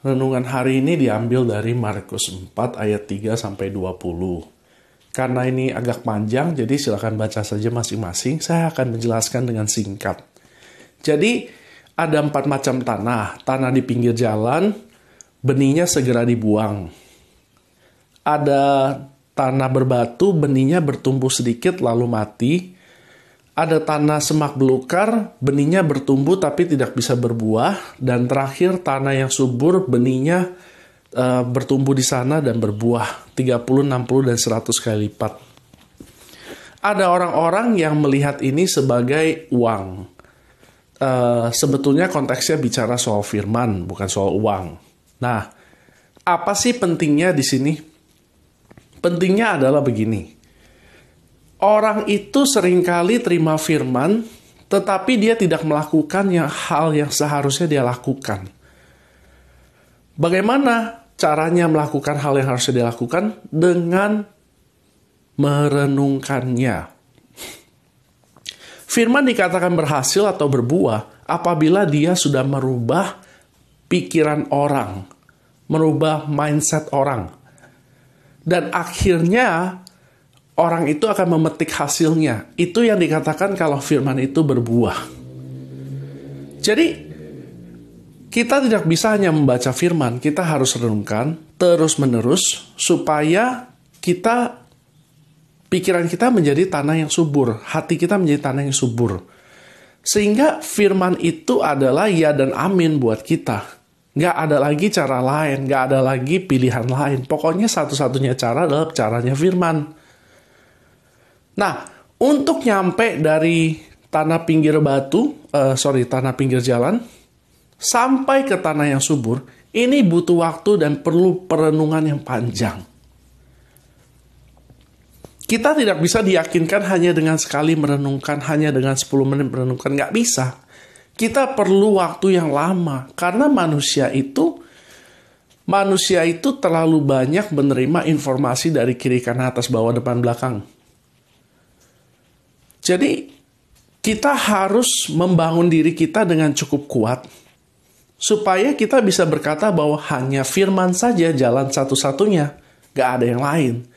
Renungan hari ini diambil dari Markus 4 ayat 3 sampai 20. Karena ini agak panjang, jadi silakan baca saja masing-masing. Saya akan menjelaskan dengan singkat. Jadi ada 4 macam tanah. Tanah di pinggir jalan, benihnya segera dibuang. Ada tanah berbatu, benihnya bertumbuh sedikit lalu mati. Ada tanah semak belukar, benihnya bertumbuh tapi tidak bisa berbuah. Dan terakhir tanah yang subur, benihnya bertumbuh di sana dan berbuah 30, 60, dan 100 kali lipat. Ada orang-orang yang melihat ini sebagai uang. Sebetulnya konteksnya bicara soal firman, bukan soal uang. Nah, apa sih pentingnya di sini? Pentingnya adalah begini. Orang itu seringkali terima firman, tetapi dia tidak melakukan hal yang seharusnya dia lakukan. Bagaimana caranya melakukan hal yang harusnya dia lakukan? Dengan merenungkannya. Firman dikatakan berhasil atau berbuah apabila dia sudah merubah pikiran orang, merubah mindset orang. Dan akhirnya orang itu akan memetik hasilnya. Itu yang dikatakan kalau firman itu berbuah. Jadi, kita tidak bisa hanya membaca firman. Kita harus renungkan terus-menerus supaya pikiran kita menjadi tanah yang subur. Hati kita menjadi tanah yang subur. Sehingga firman itu adalah ya dan amin buat kita. Nggak ada lagi cara lain. Nggak ada lagi pilihan lain. Pokoknya satu-satunya cara adalah caranya firman. Nah, untuk nyampe dari tanah pinggir jalan, sampai ke tanah yang subur, ini butuh waktu dan perlu perenungan yang panjang. Kita tidak bisa diyakinkan hanya dengan sekali merenungkan, hanya dengan 10 menit merenungkan, nggak bisa. Kita perlu waktu yang lama, karena manusia itu terlalu banyak menerima informasi dari kiri kanan atas bawah depan belakang. Jadi, kita harus membangun diri kita dengan cukup kuat, supaya kita bisa berkata bahwa hanya firman saja jalan satu-satunya, gak ada yang lain.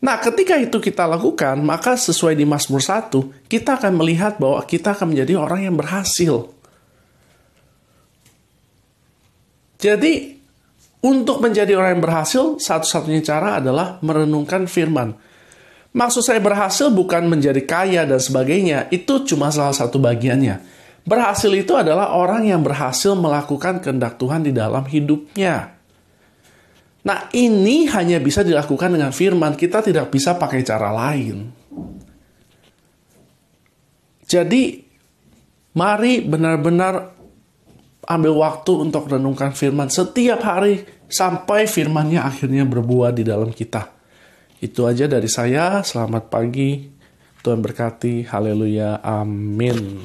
Nah, ketika itu kita lakukan, maka sesuai di Mazmur 1, kita akan melihat bahwa kita akan menjadi orang yang berhasil. Jadi, untuk menjadi orang yang berhasil, satu-satunya cara adalah merenungkan firman. Maksud saya berhasil bukan menjadi kaya dan sebagainya, itu cuma salah satu bagiannya. Berhasil itu adalah orang yang berhasil melakukan kehendak Tuhan di dalam hidupnya. Nah, ini hanya bisa dilakukan dengan firman, kita tidak bisa pakai cara lain. Jadi, mari benar-benar ambil waktu untuk renungkan firman setiap hari sampai firmannya akhirnya berbuah di dalam kita. Itu aja dari saya. Selamat pagi. Tuhan berkati. Haleluya. Amin.